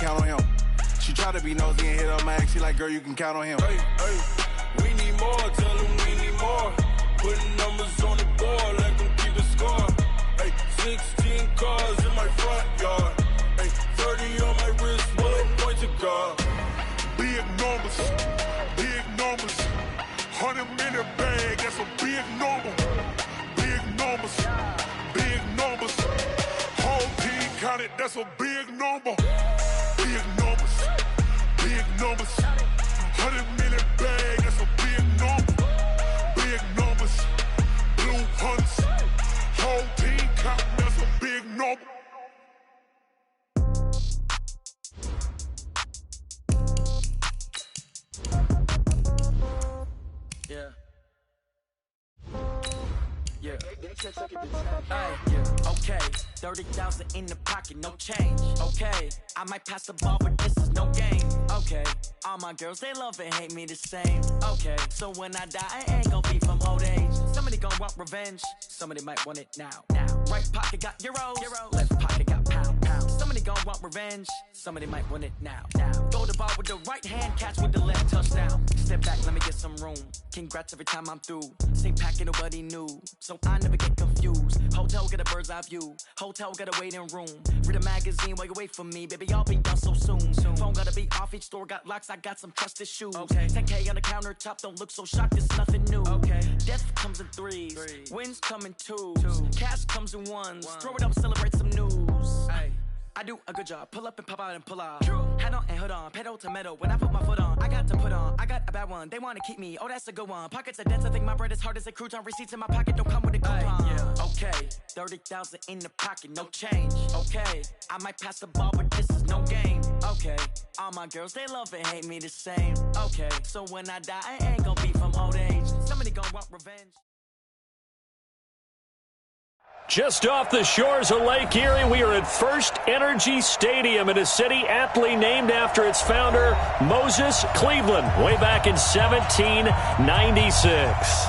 count on him. She try to be nosy and hit up my ex. She like, girl, you can count on him. Hey, hey, we need more. Tell them we need more. Putting numbers on the board, let them keep the score. Hey, 16 cars in my front yard. Hey, 30 on my wrist, bullet point to guard. Big numbers, 100 minute bag, that's a big number. Big numbers, whole team counted, that's a big number. Big numbers, 100 minute bag, that's a big number. Big numbers, blue hunts, whole team counting, that's a big number. Yeah. Okay, 30,000 in the pocket, no change. Okay, I might pass the ball, but this is no game. Okay, all my girls, they love and hate me the same. Okay, so when I die, I ain't gon' be from old age. Somebody gon' want revenge, somebody might want it now. Right pocket got euros, left pocket got pounds. Somebody gon' want revenge, somebody might want it now. Throw the ball with the right hand, catch with the left, touchdown. Step back, let me get some room. Congrats every time I'm through. Same packet, nobody knew, so I never get confused. Hotel get a bird's eye view. Hotel got a waiting room. Read a magazine while you wait for me, baby. I'll be done so soon. Phone gotta be off. Each store got locks. I got some trusted shoes. Okay. 10K on the countertop. Don't look so shocked. It's nothing new. Okay. Death comes in threes. Wins come in twos. Cash comes in ones. Throw it up, celebrate some news. Hey. I do a good job. Pull up and pop out and pull out. Head on and hood on. Pedal to metal. When I put my foot on, I got to put on. I got a bad one. They want to keep me. Oh, that's a good one. Pockets are dense. I think my bread is hard as a crouton. Receipts in my pocket don't come with a coupon. Okay, 30,000 in the pocket, no change. Okay, I might pass the ball, but this is no game. Okay, all my girls, they love and hate me the same. Okay, so when I die, I ain't gon' be from old age. Somebody gon' want revenge. Just off the shores of Lake Erie, we are at First Energy Stadium in a city aptly named after its founder, Moses Cleveland, way back in 1796.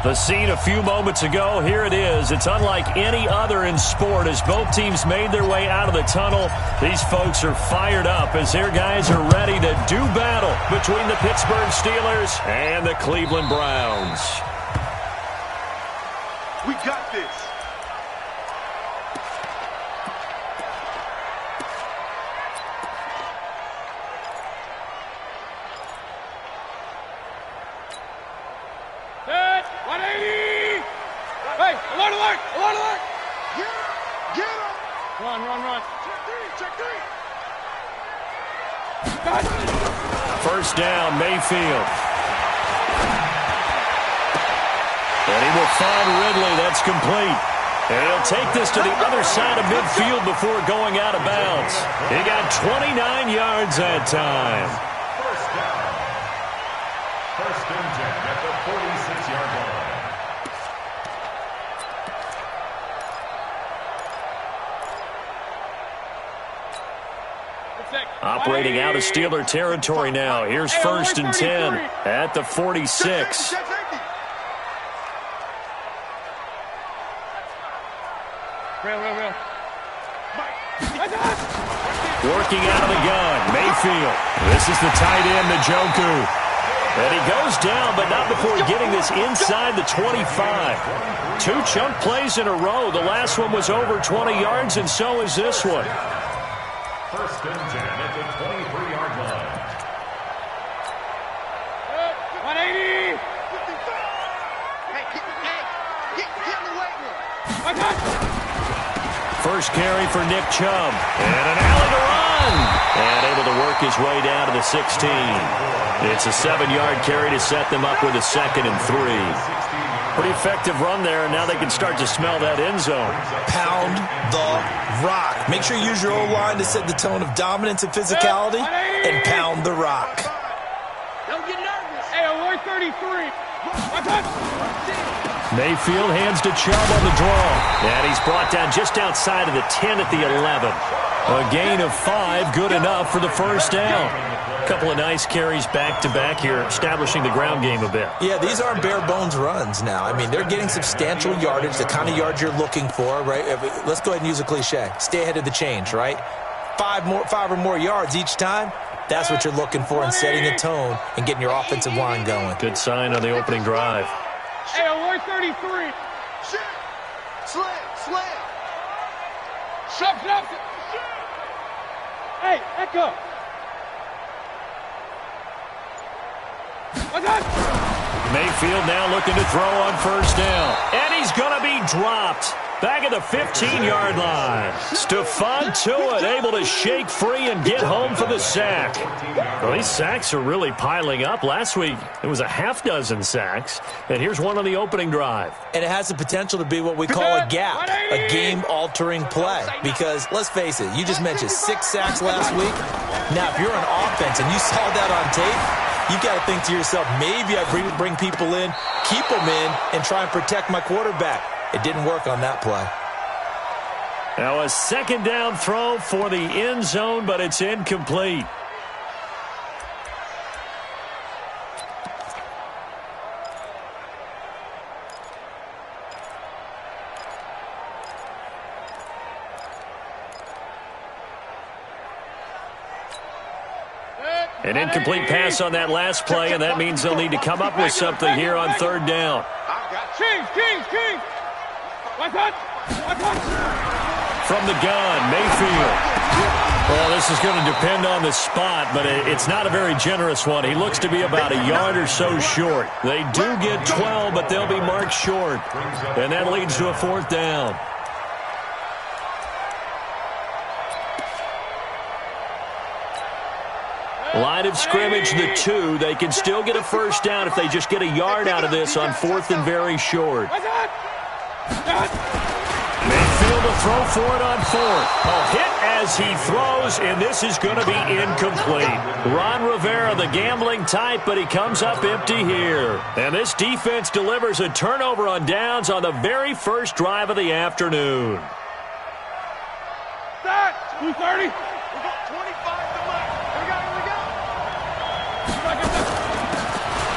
The scene a few moments ago, here it is. It's unlike any other in sport as both teams made their way out of the tunnel. These folks are fired up as their guys are ready to do battle between the Pittsburgh Steelers and the Cleveland Browns. We got this. Alert! Get him! Run. Check three. First down, Mayfield. And he will find Ridley. That's complete. And he'll take this to the other side of midfield before going out of bounds. He got 29 yards that time. First down. First and 10 at the 46-yard line. Operating out of Steeler territory now. Here's first and 10 at the 46. Real. Working out of the gun, Mayfield. This is the tight end, Njoku. And he goes down, but not before getting this inside the 25. Two chunk plays in a row. The last one was over 20 yards, and so is this one. First and 10 at the 23-yard line. 180! Get in the weight room. First carry for Nick Chubb. And an alley to run. And able to work his way down to the 16. It's a 7-yard carry to set them up with a 2nd and 3. Pretty effective run there, and now they can start to smell that end zone. Pound the rock. Make sure you use your O-line to set the tone of dominance and physicality, and pound the rock. Don't get nervous. Hey, we're 33. Mayfield hands to Chubb on the draw. And he's brought down just outside of the 10 at the 11. A gain of 5, good enough for the first down. A couple of nice carries back-to-back here, establishing the ground game a bit. Yeah, these aren't bare-bones runs now. I mean, they're getting substantial yardage, the kind of yards you're looking for, right? Let's go ahead and use a cliche. Stay ahead of the change, right? 5 or more yards each time, that's what you're looking for in setting a tone and getting your offensive line going. Good sign on the opening drive. Hey, we're 33. Slam. Shove. Hey, echo. What's that? Mayfield now looking to throw on first down. And he's going to be dropped. Back at the 15-yard line. Stephon Tuitt able to shake free and get home for the sack. Well, these sacks are really piling up. Last week, it was a half dozen sacks. And here's one on the opening drive. And it has the potential to be what we call a gap, a game-altering play. Because, let's face it, you just mentioned 6 sacks last week. Now, if you're an offense and you saw that on tape, you've got to think to yourself, maybe I bring people in, keep them in, and try and protect my quarterback. It didn't work on that play. Now a second down throw for the end zone, but it's incomplete. An incomplete pass on that last play, and that means they'll need to come up with something here on third down. King. What's that? From the gun, Mayfield. Well, this is going to depend on the spot, but it's not a very generous one. He looks to be about a yard or so short. They do get 12, but they'll be marked short. And that leads to a fourth down. Line of scrimmage, the 2. They can still get a first down if they just get a yard out of this on fourth and very short. Mayfield to throw for it on fourth. A hit as he throws, and this is going to be incomplete. Ron Rivera, the gambling type, but he comes up empty here. And this defense delivers a turnover on downs on the very first drive of the afternoon. Start. 2:30.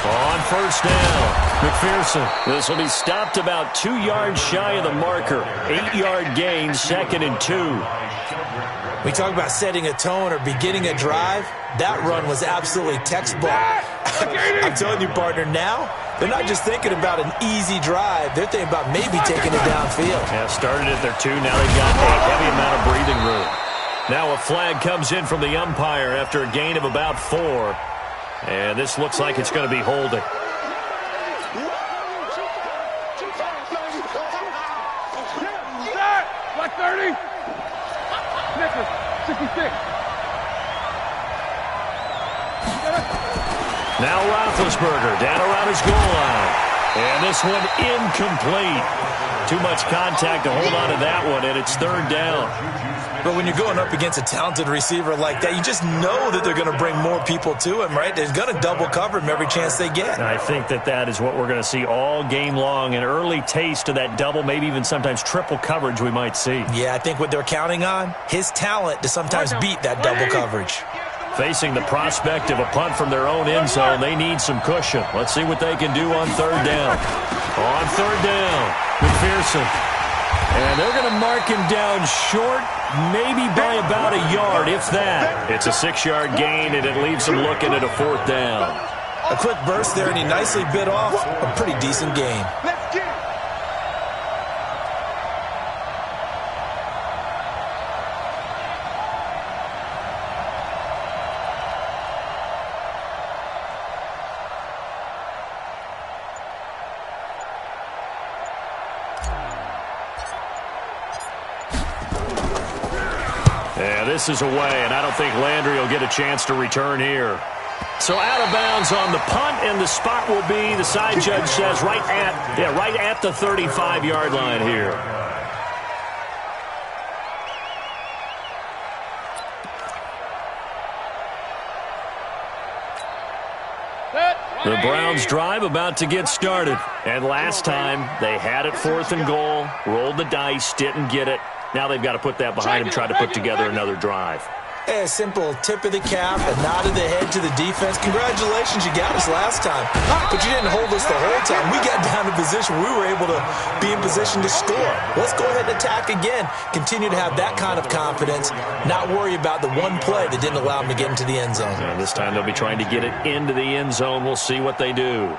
On first down, McPherson. This will be stopped about 2 yards shy of the marker. 8-yard gain, 2nd and 2. We talk about setting a tone or beginning a drive. That run was absolutely textbook. I'm telling you, partner, now they're not just thinking about an easy drive. They're thinking about maybe taking it downfield. Yeah, started at their 2. Now they've got a heavy amount of breathing room. Now a flag comes in from the umpire after a gain of about 4. And this looks like it's going to be holding. Black 30. Snickers, 66. Now Roethlisberger down around his goal line. And this one incomplete. Too much contact to hold on to that one, and it's third down. But when you're going up against a talented receiver like that, you just know that they're going to bring more people to him, right? They're going to double cover him every chance they get. And I think that is what we're going to see all game long, an early taste of that double, maybe even sometimes triple coverage we might see. Yeah, I think what they're counting on, his talent to sometimes beat that double coverage. Facing the prospect of a punt from their own end zone, they need some cushion. Let's see what they can do on third down. On third down, McPherson. And they're going to mark him down short, maybe by about a yard, if that. It's a 6-yard gain, and it leaves them looking at a fourth down. A quick burst there, and he nicely bit off a pretty decent gain. This is away, and I don't think Landry will get a chance to return here. So out of bounds on the punt, and the spot will be, the side judge says, right at the 35-yard line here. The Browns drive about to get started. And last time, they had it 4th and goal, rolled the dice, didn't get it. Now they've got to put that behind them, try to put together another drive. A simple tip of the cap, a nod of the head to the defense. Congratulations, you got us last time. But you didn't hold us the whole time. We got down to position where we were able to be in position to score. Let's go ahead and attack again. Continue to have that kind of confidence, not worry about the one play that didn't allow them to get into the end zone. And this time they'll be trying to get it into the end zone. We'll see what they do.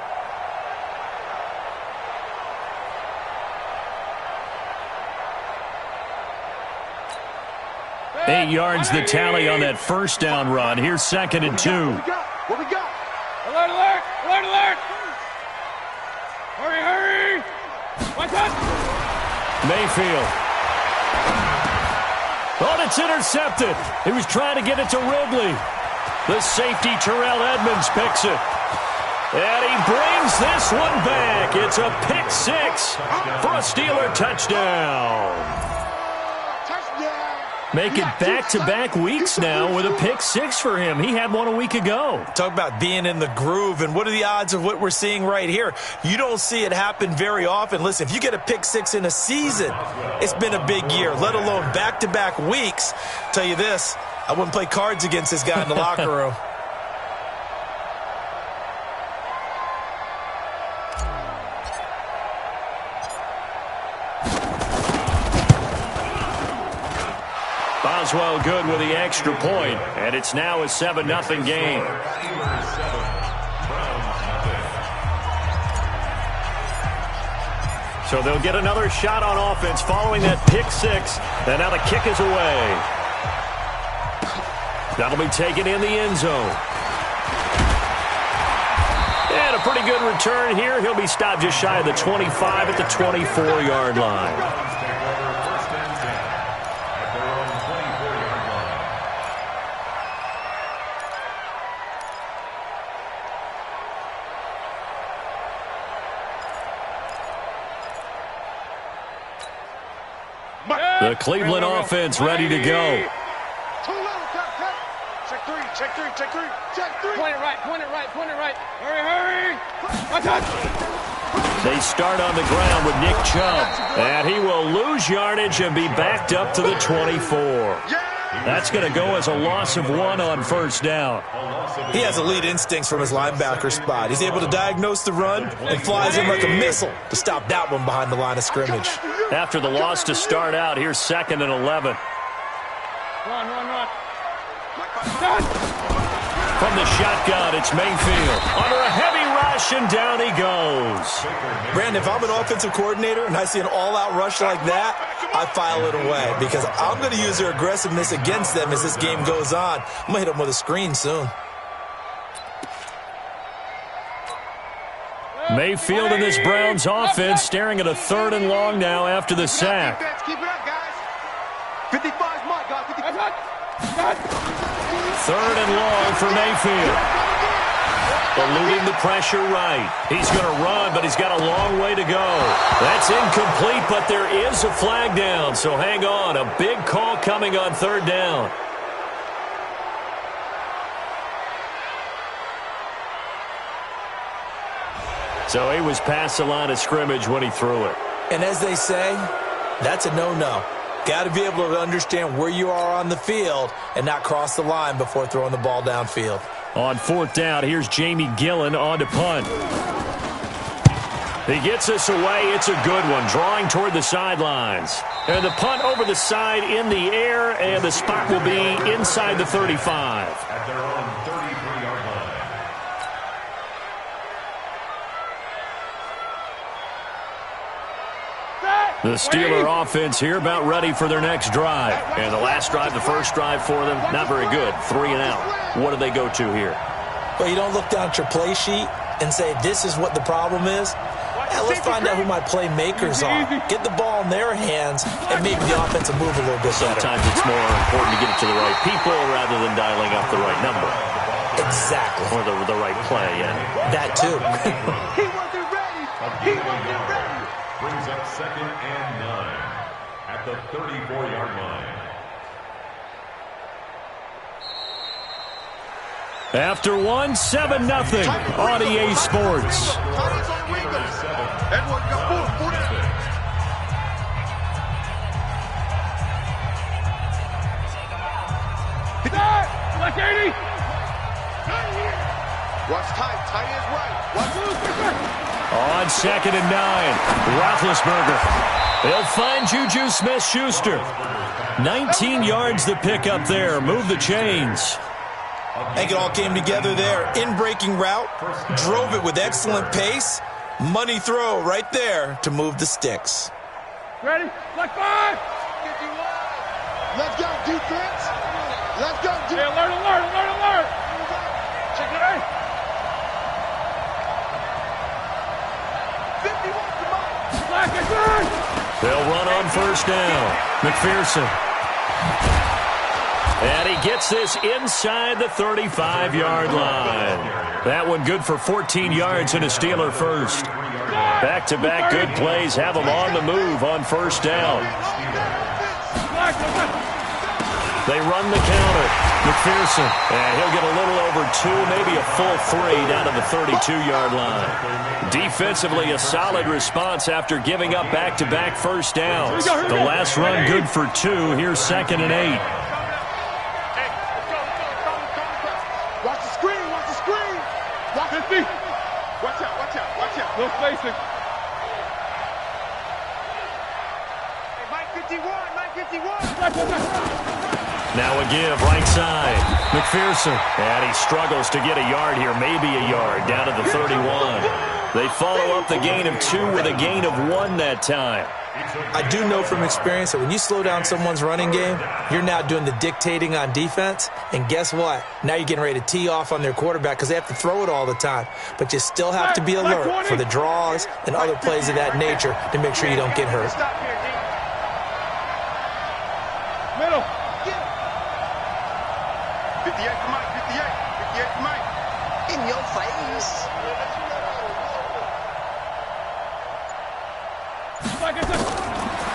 8 yards the tally on that first down run. Here's 2nd and 2. What we got? Alert, alert! Alert, alert! Hurry, hurry! One touch! Mayfield. Oh, it's intercepted. He was trying to get it to Ridley. The safety, Terrell Edmonds, picks it. And he brings this one back. It's a pick 6 for a Steeler touchdown. Make it back-to-back weeks now with a pick 6 for him. He had one a week ago. Talk about being in the groove, and what are the odds of what we're seeing right here? You don't see it happen very often. Listen, if you get a pick 6 in a season, it's been a big year, let alone back-to-back weeks. Tell you this, I wouldn't play cards against this guy in the locker room. Boswell good with the extra point, and it's now a 7-0 game. So they'll get another shot on offense following that pick 6, and now the kick is away. That'll be taken in the end zone. And a pretty good return here. He'll be stopped just shy of the 25 at the 24-yard line. The Cleveland offense ready to go. Check three. Point it right. Hurry. They start on the ground with Nick Chubb. And he will lose yardage and be backed up to the 24. That's going to go as a loss of 1 on first down. He has elite instincts from his linebacker spot. He's able to diagnose the run and flies in like a missile to stop that one behind the line of scrimmage. After the loss to start out, here's 2nd and 11. Run. From the shotgun, it's Mayfield. Under a heavy rush, and down he goes. Brandon, if I'm an offensive coordinator and I see an all-out rush like that, I file it away because I'm going to use their aggressiveness against them as this game goes on. I'm going to hit them with a screen soon. Mayfield and this Browns offense staring at a 3rd and long now after the sack. Keep it up, guys. 55's Mike, guys. 55. 3rd and long for Mayfield. Eluding the pressure right. He's going to run, but he's got a long way to go. That's incomplete, but there is a flag down, so hang on. A big call coming on 3rd down. So he was past the line of scrimmage when he threw it. And as they say, that's a no-no. Got to be able to understand where you are on the field and not cross the line before throwing the ball downfield. On 4th down, here's Jamie Gillen on to punt. He gets us away. It's a good one, drawing toward the sidelines. And the punt over the side in the air, and the spot will be inside the 35. At their own 33-yard line. The Steeler offense here about ready for their next drive. And the last drive, the first drive for them, not very good. 3 and out. What do they go to here? Well, you don't look down at your play sheet and say, this is what the problem is. Let's find out who my playmakers are. Get the ball in their hands, and maybe the offense will move a little bit better. Sometimes it's more important to get it to the right people rather than dialing up the right number. Exactly. Or the right play, yeah. That, too. He wasn't ready. Brings up 2nd and 9 at the 34-yard line. After 1, 7-0 on EA Sports. Black 80. Watch tight. Tight is right. Watch. On 2nd and 9, Roethlisberger. They'll find Juju Smith-Schuster. 19 yards to pick up there. Move the chains. I think it all came together there. In-breaking route. Drove it with excellent pace. Money throw right there to move the sticks. Ready? Black 5. Let's go, defense. Let's go, defense. Hey, alert. Check it out. 51 to Mike. Black is good. They'll run on 1st down. McPherson. And he gets this inside the 35-yard line. That one good for 14 yards and a Steeler first. Back-to-back good plays have them on the move on 1st down. They run the counter. McPherson. And he'll get a little over 2, maybe a full 3 down to the 32-yard line. Defensively, a solid response after giving up back-to-back 1st downs. The last run good for 2. Here's 2nd and 8. Watch the screen. Watch 50. Watch out. No spacing. Hey, Mike 51. Now a give, right side. McPherson. And he struggles to get a yard here, maybe a yard, down to the 31. They follow up the gain of 2 with a gain of 1 that time. I do know from experience that when you slow down someone's running game, you're now doing the dictating on defense. And guess what? Now you're getting ready to tee off on their quarterback because they have to throw it all the time. But you still have to be alert for the draws and other plays of that nature to make sure you don't get hurt. Middle. 58 to Mike. 58 to Mike. In your face.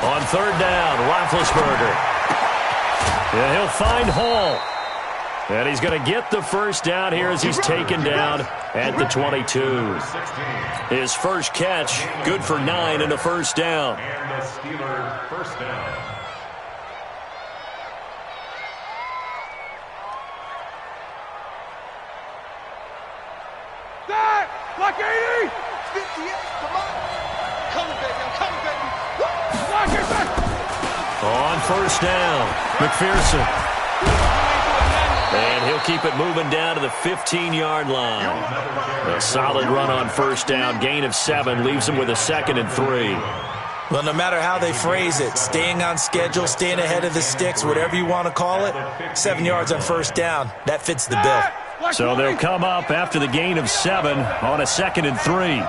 On 3rd down, Roethlisberger. And he'll find Hall. And he's going to get the 1st down here as he's taken down at the 22. His first catch, good for 9 and a 1st down. And the Steeler 1st down. Black 80. 58, come on. Come, baby. Black is back. On 1st down, McPherson. And he'll keep it moving down to the 15-yard line. A solid run on 1st down, gain of 7, leaves him with a 2nd and 3. Well, no matter how they phrase it, staying on schedule, staying ahead of the sticks, whatever you want to call it, 7 yards on 1st down, that fits the bill. So they'll come up after the gain of 7 on a 2nd and 3. Hey,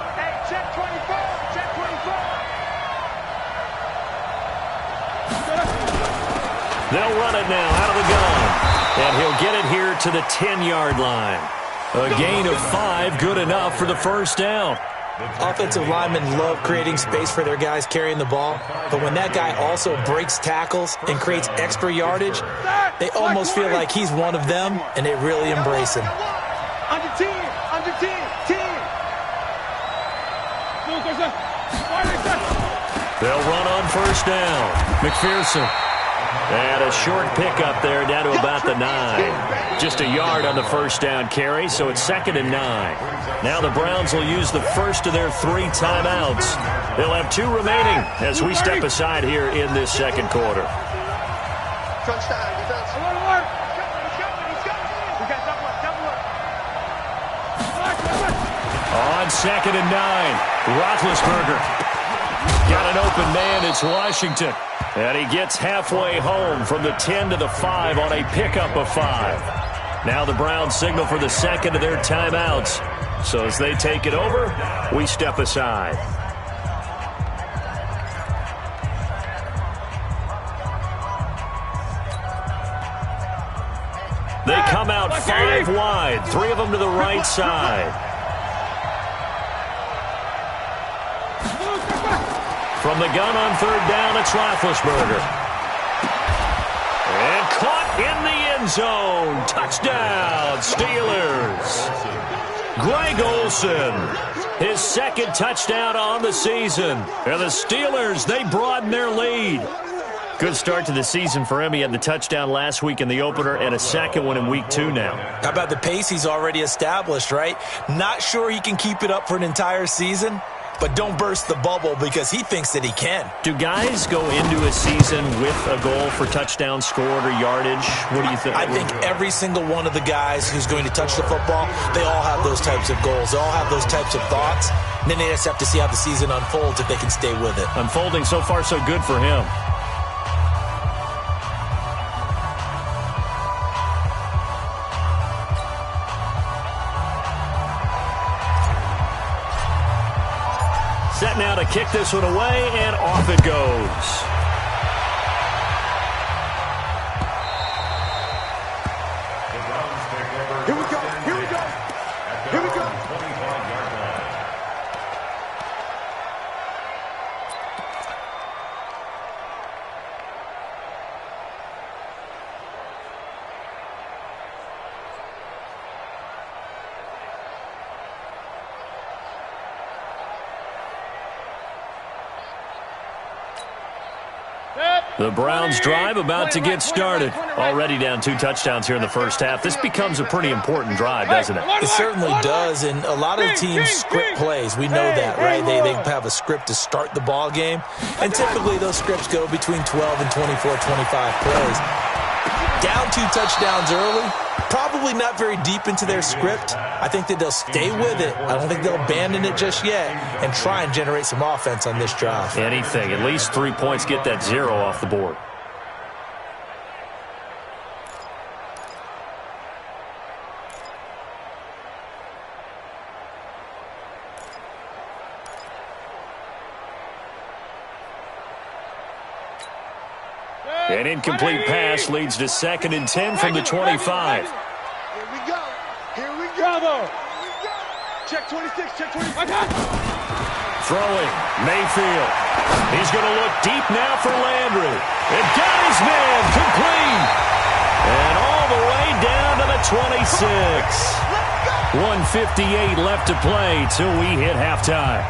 check 24. They'll run it now out of the gun. And he'll get it here to the 10-yard line. A gain of 5, good enough for the 1st down. Offensive linemen love creating space for their guys carrying the ball, but when that guy also breaks tackles and creates extra yardage, they almost feel like he's one of them, and they really embrace him. Under 10. They'll run on 1st down. McPherson. And a short pickup there down to about the 9. Just a yard on the 1st down carry, so it's 2nd and 9. Now the Browns will use the first of their 3 timeouts. They'll have 2 remaining as we step aside here in this 2nd quarter. On 2nd and 9, Roethlisberger. Got an open man, it's Washington. And he gets halfway home from the 10 to the 5 on a pickup of 5. Now the Browns signal for the 2nd of their timeouts. So as they take it over, we step aside. They come out 5 wide, 3 of them to the right side. From the gun on 3rd down, it's Roethlisberger. And caught in the end zone. Touchdown, Steelers. Greg Olsen, his 2nd touchdown on the season. And the Steelers, they broaden their lead. Good start to the season for him. He had the touchdown last week in the opener and a second one in week 2 now. How about the pace he's already established, right? Not sure he can keep it up for an entire season, but don't burst the bubble because he thinks that he can. Do guys go into a season with a goal for touchdown scored or yardage? What do you think? I think every single one of the guys who's going to touch the football, they all have those types of goals. They all have those types of thoughts. And then they just have to see how the season unfolds if they can stay with it. Unfolding so far so good for him. Set now to kick this one away, and off it goes. Here we go. Here we go. Here we go. 25-yard line. The Browns drive about to get started. Already down 2 touchdowns here in the first half. This becomes a pretty important drive, doesn't it? It certainly does, and a lot of teams script plays. We know that, right? They have a script to start the ball game, and typically those scripts go between 12 and 24, 25 plays. Down 2 touchdowns early, probably not very deep into their script. I think that they'll stay with it. I don't think they'll abandon it just yet and try and generate some offense on this drive. Anything. At least 3 points, get that 0 off the board. An incomplete pass leads to 2nd and 10 from the 25. Here we go. Here we go. Check 26. Check 26. Throwing. Mayfield. He's going to look deep now for Landry. And got his man complete. And all the way down to the 26. 1:58 left to play till we hit halftime.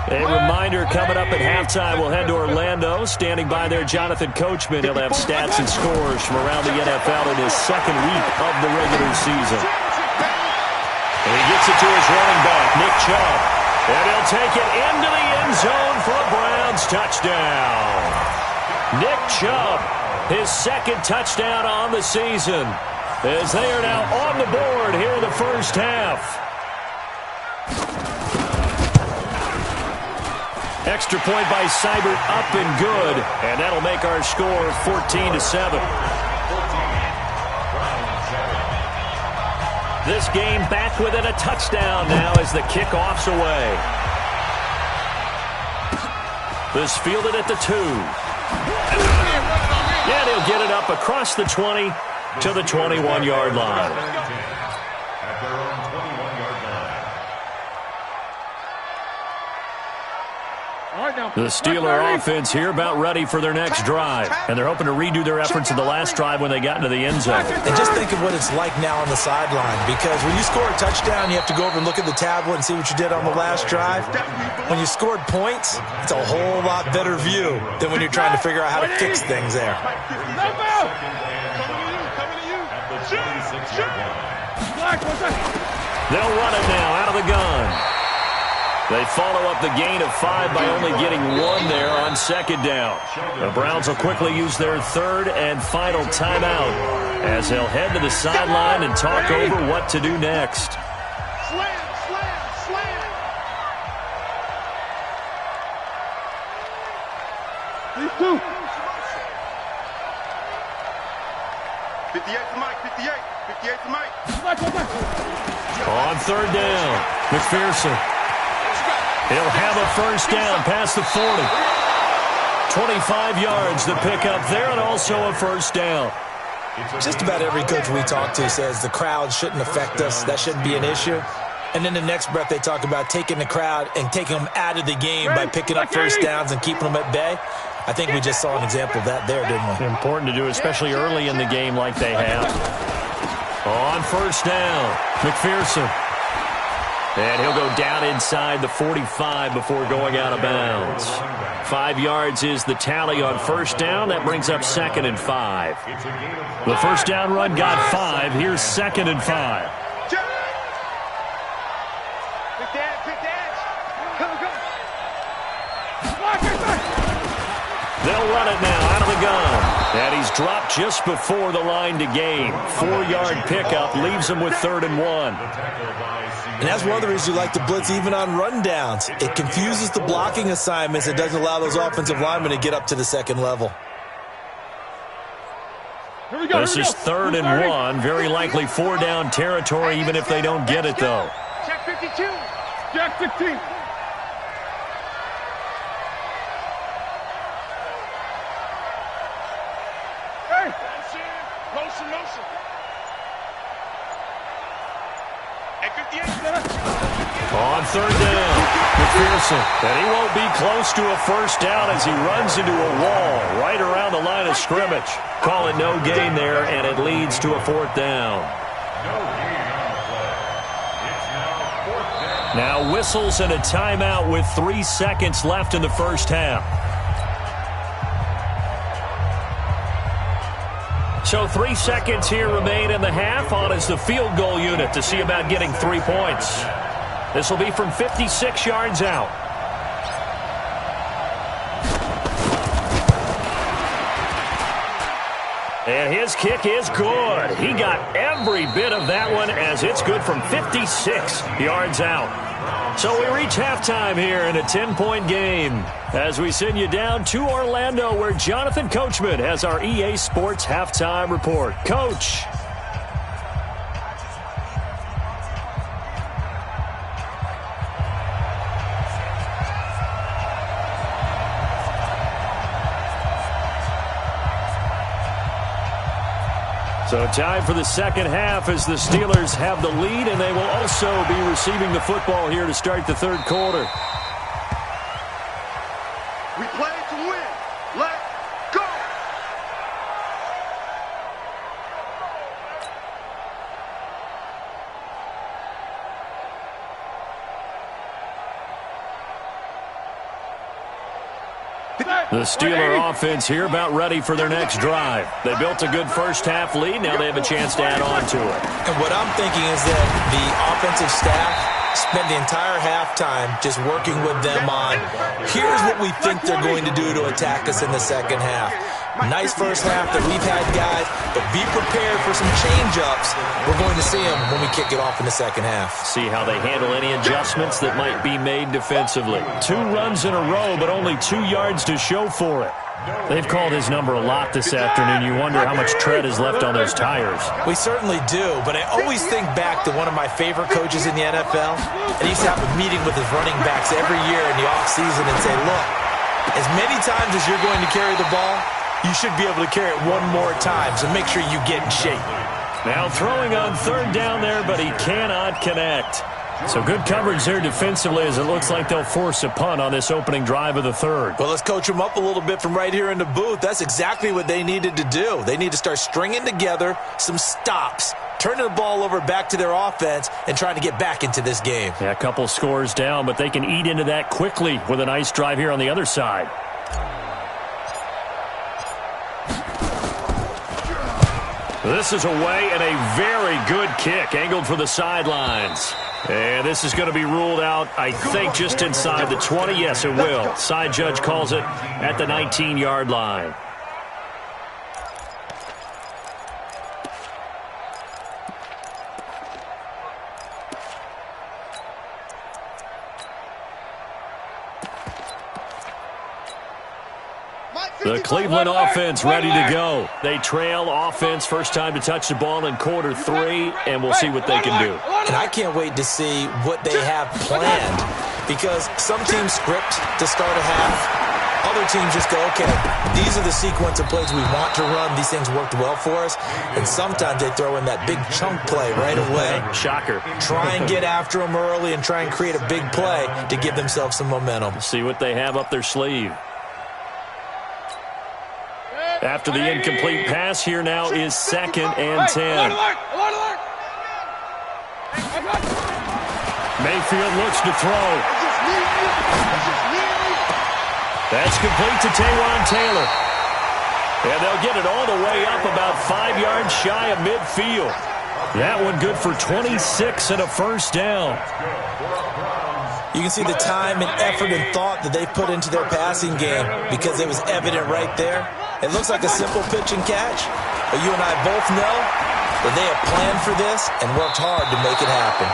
A reminder coming up at halftime, we'll head to Orlando. Standing by there, Jonathan Coachman. He'll have stats and scores from around the NFL in his 2nd week of the regular season. And he gets it to his running back, Nick Chubb. And he'll take it into the end zone for a Browns touchdown. Nick Chubb, his 2nd touchdown on the season, as they are now on the board here in the first half. Extra point by Seibert, up and good, and that'll make our score 14-7. This game back within a touchdown now as the kickoff's away. This fielded at the 2. And he'll get it up across the 20 to the 21-yard line. At their own 21-yard line. The Steeler offense here about ready for their next drive. And they're hoping to redo their efforts in the last drive when they got into the end zone. And just think of what it's like now on the sideline, because when you score a touchdown, you have to go over and look at the tablet and see what you did on the last drive. When you scored points, it's a whole lot better view than when you're trying to figure out how to fix things there. They'll run it now out of the gun. They follow up the gain of 5 by only getting 1 there on 2nd down. The Browns will quickly use their 3rd and final timeout as they'll head to the sideline and talk over what to do next. Slam, slam, slam. These 2. 58 to Mike, 58. 58 to Mike. On 3rd down, McPherson. He'll have a first down past the 40. 25 yards to pick up there, and also a first down. Just about every coach we talk to says the crowd shouldn't affect us. That shouldn't be an issue. And then the next breath they talk about taking the crowd and taking them out of the game by picking up first downs and keeping them at bay. I think we just saw an example of that there, didn't we? Important to do, especially early in the game like they have. On first down, McPherson. And he'll go down inside the 45 before going out of bounds. 5 yards is the tally on first down. That brings up 2nd and 5. The first down run got 5. Here's 2nd and 5. They'll run it now out of the gun. And he's dropped just before the line to gain. 4-yard pickup leaves him with 3rd and 1. And that's one of the reasons you like to blitz even on rundowns. It confuses the blocking assignments. It doesn't allow those offensive linemen to get up to the second level. This is 3rd and 1. Very likely 4-down territory even if they don't get it, though. Check 52. Check 15. On 3rd down, McPherson. And he won't be close to a first down as he runs into a wall right around the line of scrimmage. Call it no gain there, and it leads to a 4th down. Now whistles and a timeout with 3 seconds left in the first half. So 3 seconds here remain in the half. On is the field goal unit to see about getting 3 points. This will be from 56 yards out. And his kick is good. He got every bit of that one as it's good from 56 yards out. So we reach halftime here in a 10-point game as we send you down to Orlando where Jonathan Coachman has our EA Sports Halftime Report. Coach. So time for the second half as the Steelers have the lead, and they will also be receiving the football here to start the third quarter. We play to win. Let's go. The Steeler offense here about ready for their next drive. They built a good first half lead. Now they have a chance to add on to it. And what I'm thinking is that the offensive staff spent the entire halftime just working with them on, here's what we think they're going to do to attack us in the second half. Nice first half that we've had, guys, but be prepared for some change-ups. We're going to see them when we kick it off in the second half. See how they handle any adjustments that might be made defensively. 2 runs in a row, but only 2 yards to show for it. They've called his number a lot this afternoon. You wonder how much tread is left on those tires. We certainly do, but I always think back to one of my favorite coaches in the NFL. And he used to have a meeting with his running backs every year in the offseason and say, look, as many times as you're going to carry the ball, you should be able to carry it one more time, so make sure you get in shape. Now throwing on third down there, but he cannot connect. So good coverage there defensively as it looks like they'll force a punt on this opening drive of the third. Well, let's coach them up a little bit from right here in the booth. That's exactly what they needed to do. They need to start stringing together some stops, turning the ball over back to their offense, and trying to get back into this game. Yeah, a couple scores down, but they can eat into that quickly with a nice drive here on the other side. This is away and a very good kick, angled for the sidelines. And this is going to be ruled out, I think, just inside the 20. Yes, it will. Side judge calls it at the 19-yard line. The Cleveland offense ready to go. They trail offense first time to touch the ball in quarter 3, and we'll see what they can do. And I can't wait to see what they have planned, because some teams script to start a half. Other teams just go, okay, these are the sequence of plays we want to run. These things worked well for us. And sometimes they throw in that big chunk play right away. Shocker. Try and get after them early and try and create a big play to give themselves some momentum. See what they have up their sleeve. After the incomplete pass, here now is 2nd and 10. Alert, alert, alert. Mayfield looks to throw. That's complete to Taywan Taylor. And they'll get it all the way up about 5 yards shy of midfield. That one good for 26 and a first down. You can see the time and effort and thought that they put into their passing game because it was evident right there. It looks like a simple pitch and catch, but you and I both know that they have planned for this and worked hard to make it happen.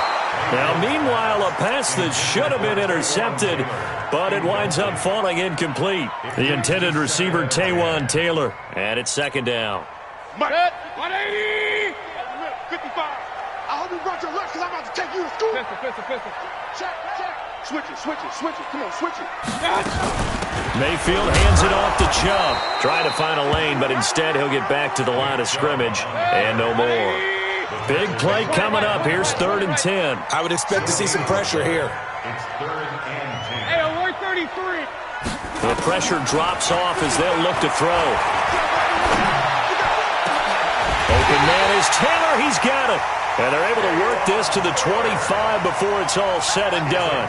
Now, meanwhile, a pass that should have been intercepted, but it winds up falling incomplete. The intended receiver, Taywan Taylor, and it's second down. 180! 55. I hope you brought your lunch because I'm about to take you to school. Pistol. Check. Switch it. Come on, switch it. Mayfield hands it off to Chubb. Trying to find a lane, but instead he'll get back to the line of scrimmage and no more. Big play coming up. Here's 3rd and 10. I would expect to see some pressure here. It's 3rd and 10. Hey, alert 33. The pressure drops off as they'll look to throw. Open man is Taylor. He's got it. And they're able to work this to the 25 before it's all said and done.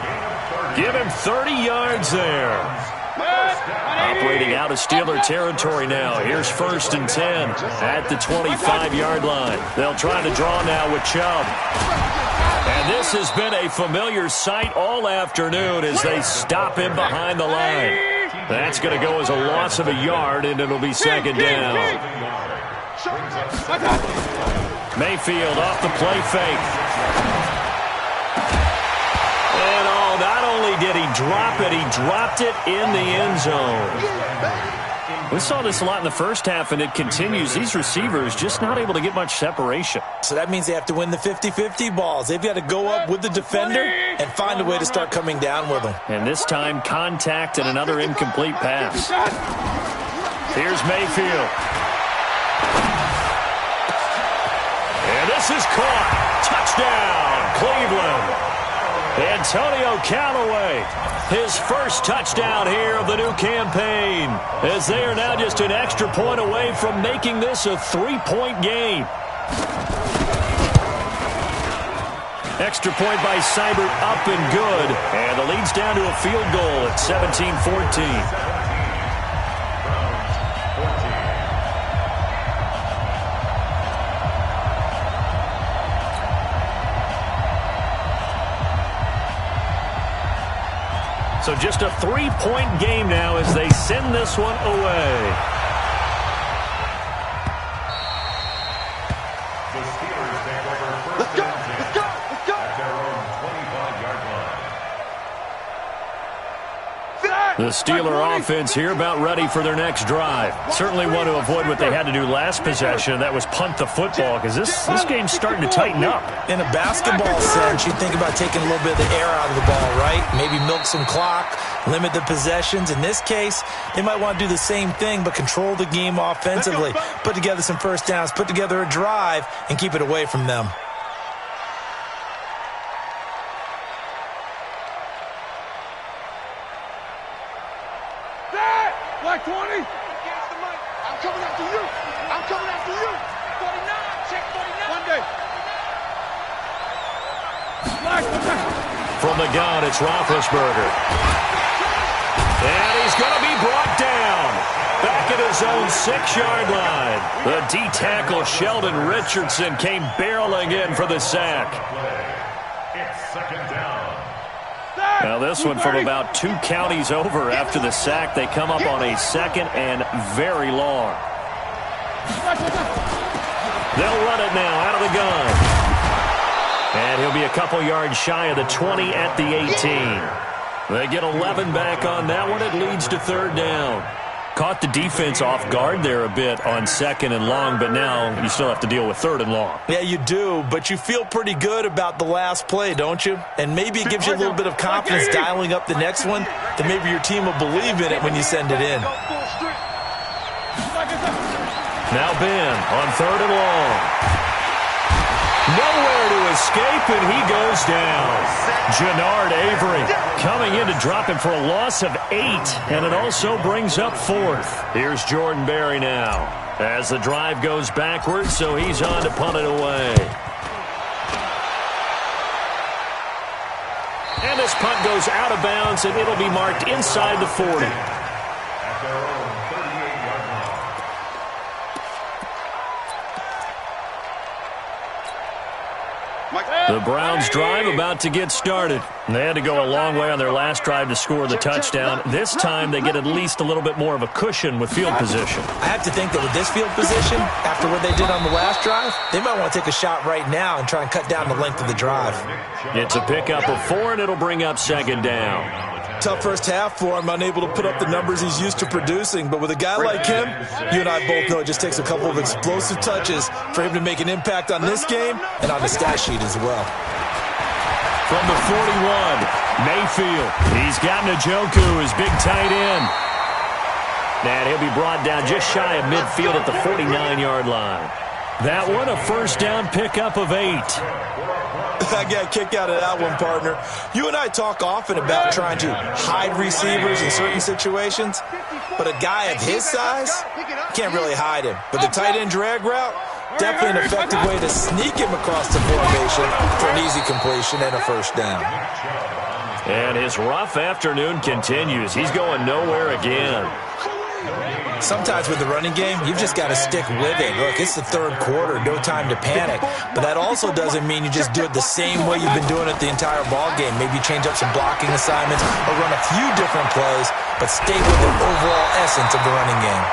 Give him 30 yards there. Operating out of Steeler territory now. Here's 1st and 10 at the 25-yard line. They'll try to draw now with Chubb. And this has been a familiar sight all afternoon as they stop him behind the line. That's going to go as a loss of a yard, and it'll be second down. Mayfield off the play fake. And not only did he drop it, he dropped it in the end zone. We saw this a lot in the first half, and it continues. These receivers just not able to get much separation. So that means they have to win the 50-50 balls. They've got to go up with the defender and find a way to start coming down with them. And this time, contact and another incomplete pass. Here's Mayfield. And this is caught. Touchdown, Cleveland. Antonio Callaway, his first touchdown here of the new campaign, as they are now just an extra point away from making this a 3-point game. Extra point by Seibert up and good, and the lead's down to a field goal at 17-14. So just a 3-point game now as they send this one away. The Steelers take over 1st and 10 at their own 25-yard line. The Steeler offense here about ready for their next drive. Certainly want to avoid what they had to do last possession. That was punt the football, because this game's starting to tighten up. In a basketball sense, you think about taking a little bit of the air out of the ball, right? Maybe milk some clock, limit the possessions. In this case, they might want to do the same thing, but control the game offensively. Put together some first downs, put together a drive, and keep it away from them. Black 20. I'm coming after you. 49, check 49. One day. Black. From the gun, it's Roethlisberger. And he's going to be brought down. Back at his own 6-yard line. The D-tackle Sheldon Richardson came barreling in for the sack. It's 2nd down. Now this one from about 2 counties over after the sack. They come up on a 2nd and very long. They'll run it now out of the gun. And he'll be a couple yards shy of the 20 at the 18. They get 11 back on that one. It leads to 3rd down. Caught the defense off guard there a bit on 2nd and long, but now you still have to deal with 3rd and long. Yeah, you do, but you feel pretty good about the last play, don't you? And maybe it gives you a little bit of confidence dialing up the next one that maybe your team will believe in it when you send it in. Now Ben on 3rd and long. Nowhere to escape, and he goes down. Jannard Avery coming in to drop him for a loss of 8, and it also brings up 4th. Here's Jordan Berry now as the drive goes backwards, so he's on to punt it away. And this punt goes out of bounds, and it'll be marked inside the 40. At their own 38-yard line. The Browns drive about to get started. They had to go a long way on their last drive to score the touchdown. This time they get at least a little bit more of a cushion with field position. I have to think that with this field position, after what they did on the last drive, they might want to take a shot right now and try and cut down the length of the drive. It's a pickup of 4, and it'll bring up second down. Tough first half for him, unable to put up the numbers he's used to producing. But with a guy like him, you and I both know it just takes a couple of explosive touches for him to make an impact on this game and on the stat sheet as well. From the 41, Mayfield. He's got Njoku, his big tight end. And he'll be brought down just shy of midfield at the 49-yard line. That one, a first down pickup of 8. I got a kick out of that one, partner. You and I talk often about trying to hide receivers in certain situations, but a guy of his size can't really hide him. But the tight end drag route, definitely an effective way to sneak him across the formation for an easy completion and a first down. And his rough afternoon continues. He's going nowhere again. Sometimes with the running game, you've just got to stick with it. Look, it's the third quarter, no time to panic. But that also doesn't mean you just do it the same way you've been doing it the entire ball game. Maybe change up some blocking assignments or run a few different plays, but stay with the overall essence of the running game.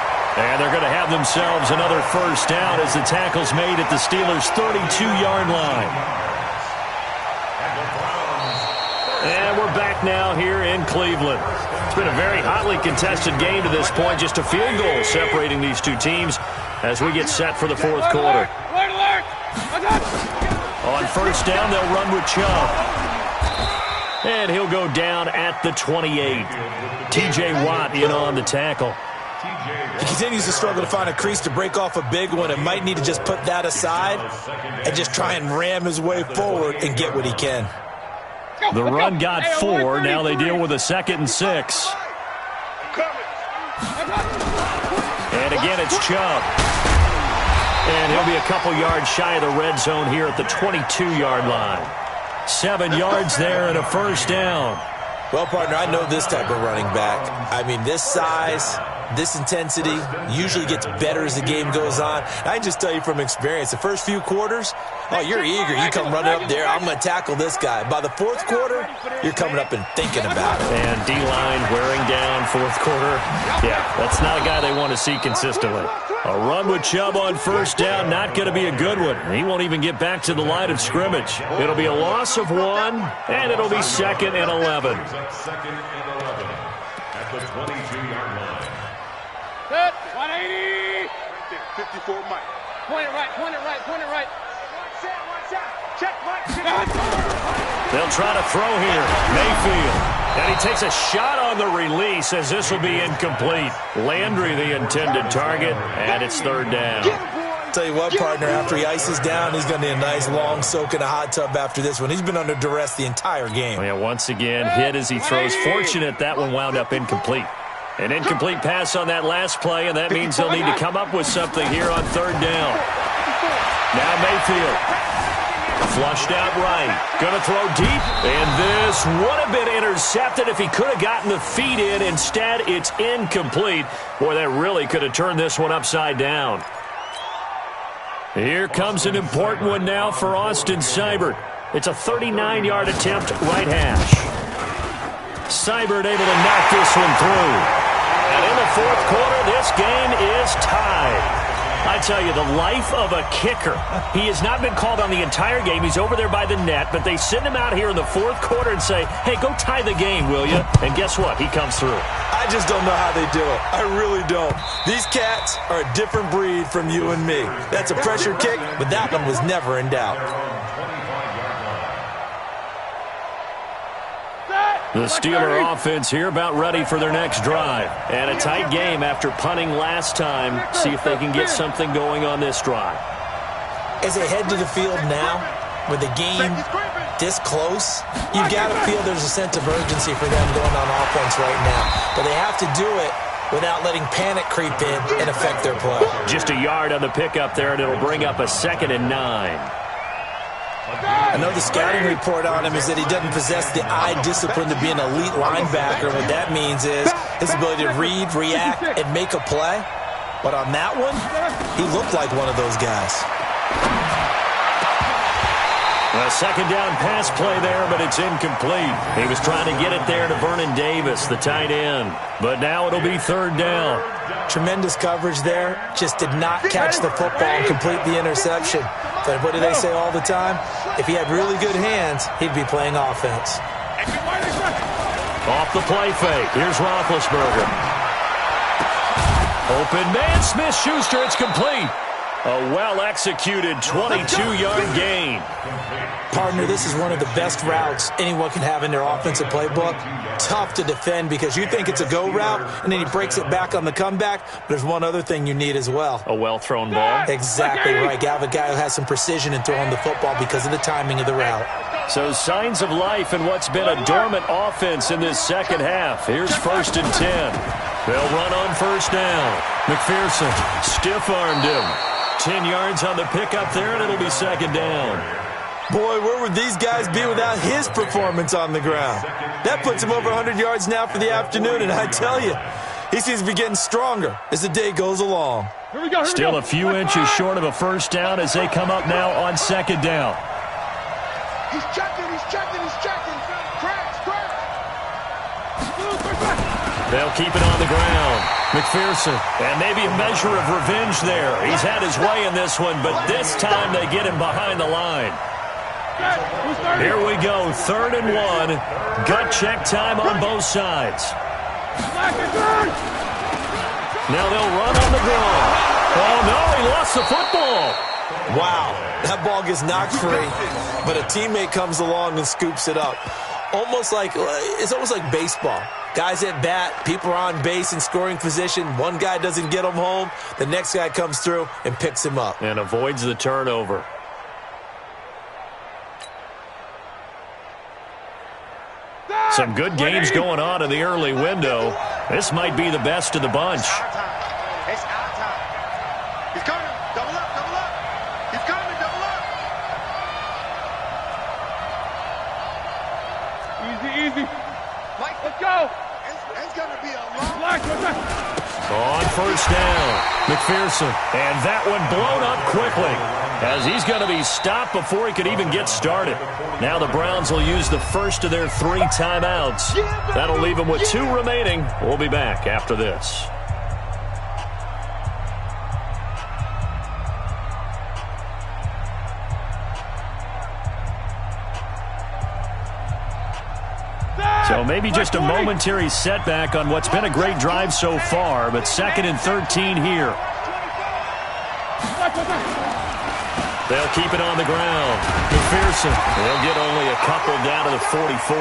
And they're going to have themselves another first down as the tackle's made at the Steelers' 32-yard line. And we're back now here in Cleveland. It's been a very hotly contested game to this point. Just a field goal separating these two teams as we get set for the fourth quarter. On first down, they'll run with Chubb. And he'll go down at the 28. T.J. Watt in on the tackle. He continues to struggle to find a crease to break off a big one and might need to just put that aside and just try and ram his way forward and get what he can. The run got 4. Now they deal with a 2nd and 6. And again, it's Chubb. And he'll be a couple yards shy of the red zone here at the 22-yard line. 7 yards there and a first down. Well, partner, I know this type of running back. I mean, this size, this intensity usually gets better as the game goes on. I can just tell you from experience, the first few quarters, oh, you're eager. You come running up there, I'm going to tackle this guy. By the fourth quarter, you're coming up and thinking about it. And D-line wearing down fourth quarter. Yeah, that's not a guy they want to see consistently. A run with Chubb on first down, not going to be a good one. He won't even get back to the line of scrimmage. It'll be a loss of 1, and it'll be 2nd and 11. 2nd and 11 at the 22-yard line. Set, 180. 54 Mike. Point it right, point it right, point it right. Check, Mike. They'll try to throw here. Mayfield. And he takes a shot on the release as this will be incomplete. Landry the intended target, and it's 3rd down. Tell you what, partner, after he ices down, he's going to need a nice long soak in a hot tub after this one. He's been under duress the entire game. Oh, yeah, once again, hit as he throws. Fortunate that one wound up incomplete. An incomplete pass on that last play, and that means they'll need to come up with something here on 3rd down. Now Mayfield. Flushed out right. Going to throw deep. And this would have been intercepted if he could have gotten the feet in. Instead, it's incomplete. Boy, that really could have turned this one upside down. Here comes an important one now for Austin Seibert. It's a 39-yard attempt, right hash. Seibert able to knock this one through. And in the fourth quarter, this game is tied. I tell you, the life of a kicker. He has not been called on the entire game. He's over there by the net, but they send him out here in the fourth quarter and say, hey, go tie the game, will you? And guess what? He comes through. I just don't know how they do it. I really don't. These cats are a different breed from you and me. That's a pressure kick, but that one was never in doubt. The Steeler offense here about ready for their next drive. And a tight game after punting last time. See if they can get something going on this drive. As they head to the field now, with the game this close, you've got to feel there's a sense of urgency for them going on offense right now. But they have to do it without letting panic creep in and affect their play. Just a yard on the pickup there, and it'll bring up a 2nd and 9. I know the scouting report on him is that he doesn't possess the eye discipline to be an elite linebacker. What that means is his ability to read, react, and make a play. But on that one, he looked like one of those guys. A second down pass play there, but it's incomplete. He was trying to get it there to Vernon Davis, the tight end. But now it'll be third down. Tremendous coverage there. Just did not catch the football and complete the interception. But what do they say all the time? If he had really good hands, he'd be playing offense. Off the play fake. Here's Roethlisberger. Open man, Smith-Schuster. It's complete. A well-executed 22-yard gain. Partner, this is one of the best routes anyone can have in their offensive playbook. Tough to defend because you think it's a go route, and then he breaks it back on the comeback. There's one other thing you need as well. A well-thrown ball. Exactly right. You have a guy who has some precision in throwing the football because of the timing of the route. So signs of life in what's been a dormant offense in this second half. Here's 1st and 10. They'll run on first down. McPherson stiff-armed him. 10 yards on the pickup there, and it'll be second down. Boy, where would these guys be without his performance on the ground? That puts him over 100 yards now for the afternoon, and I tell you, he seems to be getting stronger as the day goes along. Still a few inches short of a first down as they come up now on second down. He's checking. Cracks. They'll keep it on the ground. McPherson, and maybe a measure of revenge there. He's had his way in this one, but this time they get him behind the line. Here we go, 3rd and 1. Gut check time on both sides. Now they'll run on the ground. Oh, no, he lost the football. Wow, that ball gets knocked free, but a teammate comes along and scoops it up. It's almost like baseball. Guys at bat, people are on base in scoring position. One guy doesn't get him home. The next guy comes through and picks him up. And avoids the turnover. Some good games going on in the early window. This might be the best of the bunch. It's our time. He's coming. Double up. He's coming. Double up. Easy. Let's go. It's going to be a long... On first down, McPherson. And that one blown up quickly as he's going to be stopped before he could even get started. Now the Browns will use the first of their 3 timeouts. That'll leave them with 2 remaining. We'll be back after this. So maybe just a momentary setback on what's been a great drive so far, but 2nd and 13 here. They'll keep it on the ground. McPherson, they'll get only a couple down to the 44.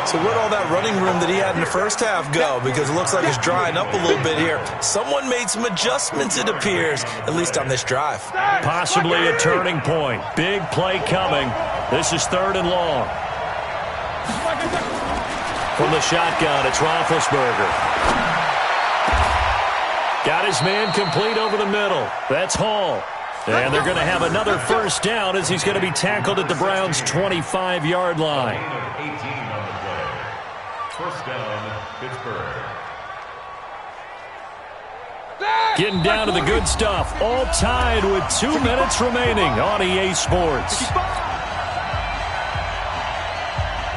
So where'd all that running room that he had in the first half go? Because it looks like it's drying up a little bit here. Someone made some adjustments, it appears, at least on this drive. Possibly a turning point. Big play coming. This is 3rd and long. From the shotgun, it's Roethlisberger. Got his man complete over the middle. That's Hall. And they're going to have another first down as he's going to be tackled at the Browns' 25-yard line. 18 on the play. First down, Pittsburgh. Getting down to the good stuff. All tied with 2 minutes remaining on EA Sports.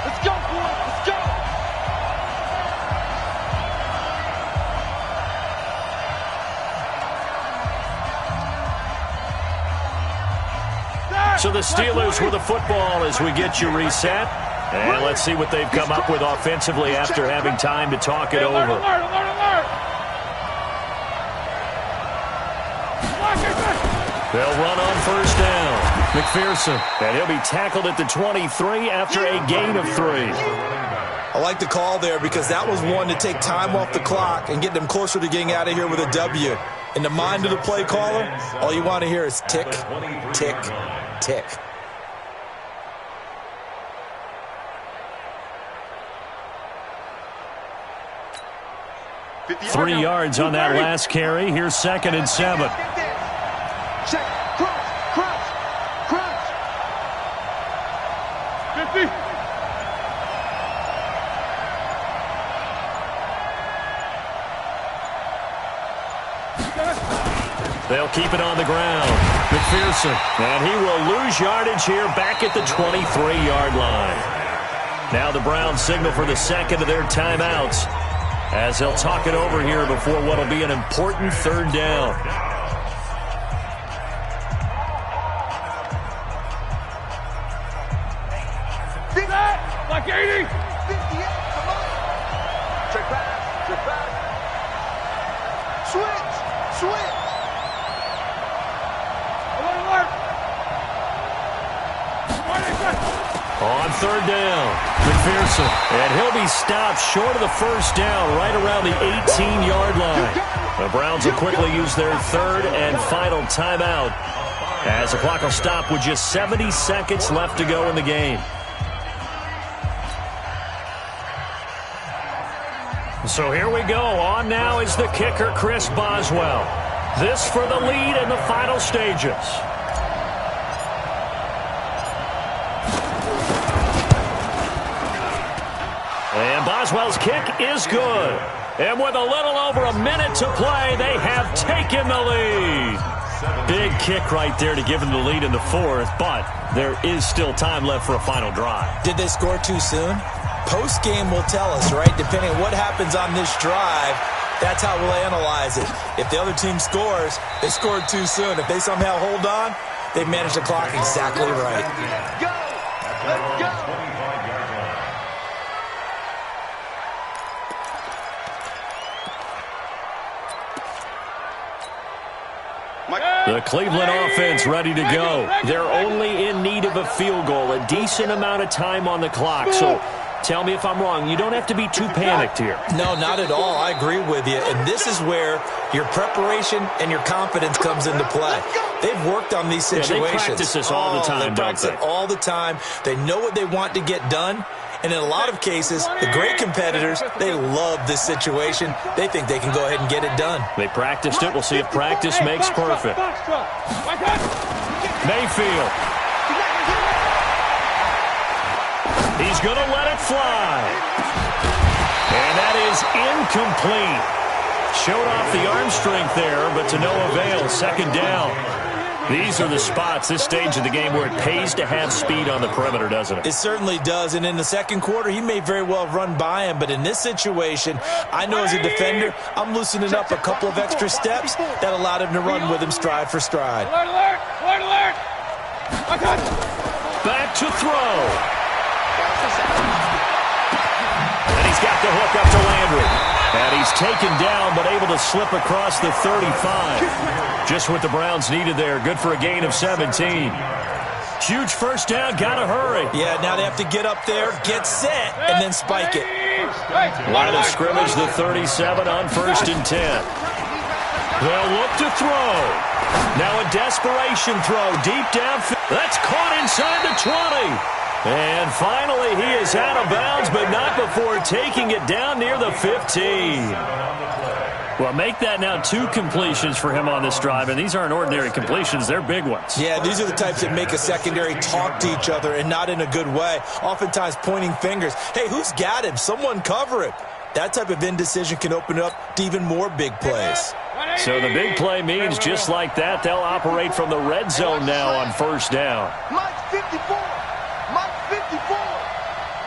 Let's go, boy. Let's go. So the Steelers with the football as we get you reset. And let's see what they've come up with offensively after having time to talk it over. They'll run on first down. McPherson, and he'll be tackled at the 23 after a gain of 3. I like the call there because that was one to take time off the clock and get them closer to getting out of here with a W. In the mind of the play caller, all you want to hear is tick, tick, tick. Three yards on that last carry. Here's 2nd and 7. Check. Cross. They'll keep it on the ground. McPherson. And he will lose yardage here back at the 23-yard line. Now the Browns signal for the second of their timeouts as they'll talk it over here before what will be an important third down. Like 80. 58, come on. Trick back. Switch. Alert. On third down, McPherson. And he'll be stopped short of the first down right around the 18-yard line. The Browns will quickly use their third and final timeout as the clock will stop with just 70 seconds left to go in the game. So here we go. On now is the kicker, Chris Boswell. This for the lead in the final stages. And Boswell's kick is good. And with a little over a minute to play, they have taken the lead. Big kick right there to give them the lead in the fourth, but there is still time left for a final drive. Did they score too soon? Post-game will tell us, right? Depending on what happens on this drive, that's how we'll analyze it. If the other team scores, they scored too soon. If they somehow hold on, they managed the clock exactly right. Go! Let's go! The Cleveland offense ready to go. They're only in need of a field goal, a decent amount of time on the clock. So tell me if I'm wrong. You don't have to be too panicked here. No, not at all. I agree with you. And this is where your preparation and your confidence comes into play. They've worked on these situations. Yeah, they practice this all the time, they practice it all the time. They know what they want to get done. And in a lot of cases, the great competitors, they love this situation. They think they can go ahead and get it done. They practiced it. We'll see if practice makes perfect. Mayfield. He's going to let it fly. And that is incomplete. Showed off the arm strength there, but to no avail. Second down. These are the spots, this stage of the game, where it pays to have speed on the perimeter, doesn't it? It certainly does. And in the second quarter, he may very well run by him. But in this situation, I know as a defender, I'm loosening up a couple of extra steps that allowed him to run with him stride for stride. Alert! Back to throw. And he's got the hook up to Landry. And he's taken down, but able to slip across the 35. Just what the Browns needed there. Good for a gain of 17. Huge first down. Got to hurry. Yeah, now they have to get up there, get set, and then spike it. Line of scrimmage, the 37 on 1st and 10. They'll look to throw. Now a desperation throw deep downfield. That's caught inside the 20. And finally, he is out of bounds, but not before taking it down near the 15. Well, make that now 2 completions for him on this drive, and these aren't ordinary completions. They're big ones. Yeah, these are the types that make a secondary talk to each other, and not in a good way. Oftentimes pointing fingers. Hey, who's got him? Someone cover him. That type of indecision can open up to even more big plays. So the big play means just like that, they'll operate from the red zone now on 1st down. Mike 54. Mike 54.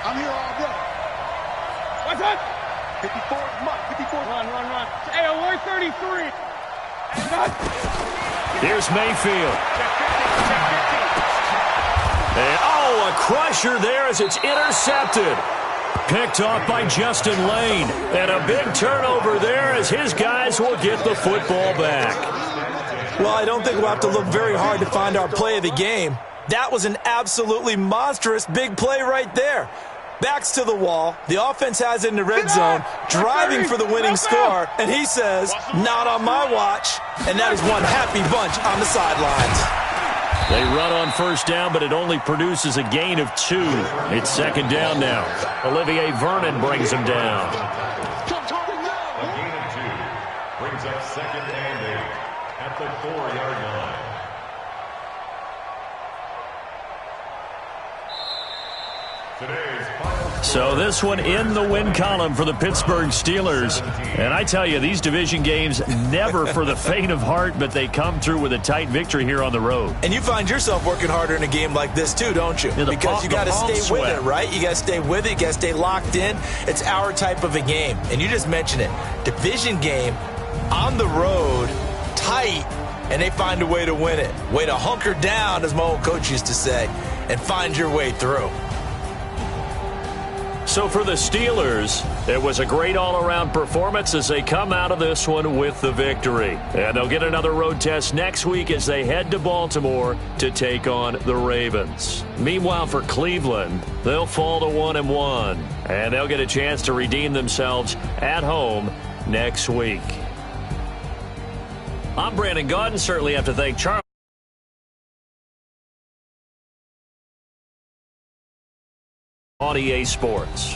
I'm here all day. What's up? 54. Mike 54. Run. Hey, alert 33. Here's Mayfield. And, a crusher there as it's intercepted. Picked off by Justin Lane. And a big turnover there as his guys will get the football back. Well, I don't think we'll have to look very hard to find our play of the game. That was an absolutely monstrous big play right there. Backs to the wall. The offense has it in the red zone, driving for the winning score. And he says, not on my watch. And that is one happy bunch on the sidelines. They run on 1st down, but it only produces a gain of 2. It's 2nd down now. Olivier Vernon brings him down. A gain of 2 brings up 2nd and 8 at the 4-yard line. Today's final So this one in the win column for the Pittsburgh Steelers. And I tell you, these division games never for the faint of heart, but they come through with a tight victory here on the road. And you find yourself working harder in a game like this too, don't you? Because you got to stay with it, right? You got to stay with it. You got to stay locked in. It's our type of a game. And you just mentioned it. Division game on the road, tight, and they find a way to win it. Way to hunker down, as my old coach used to say, and find your way through. So for the Steelers, it was a great all-around performance as they come out of this one with the victory. And they'll get another road test next week as they head to Baltimore to take on the Ravens. Meanwhile, for Cleveland, they'll fall to 1-1, and they'll get a chance to redeem themselves at home next week. I'm Brandon Gaudin. Certainly have to thank Charlie. On EA Sports.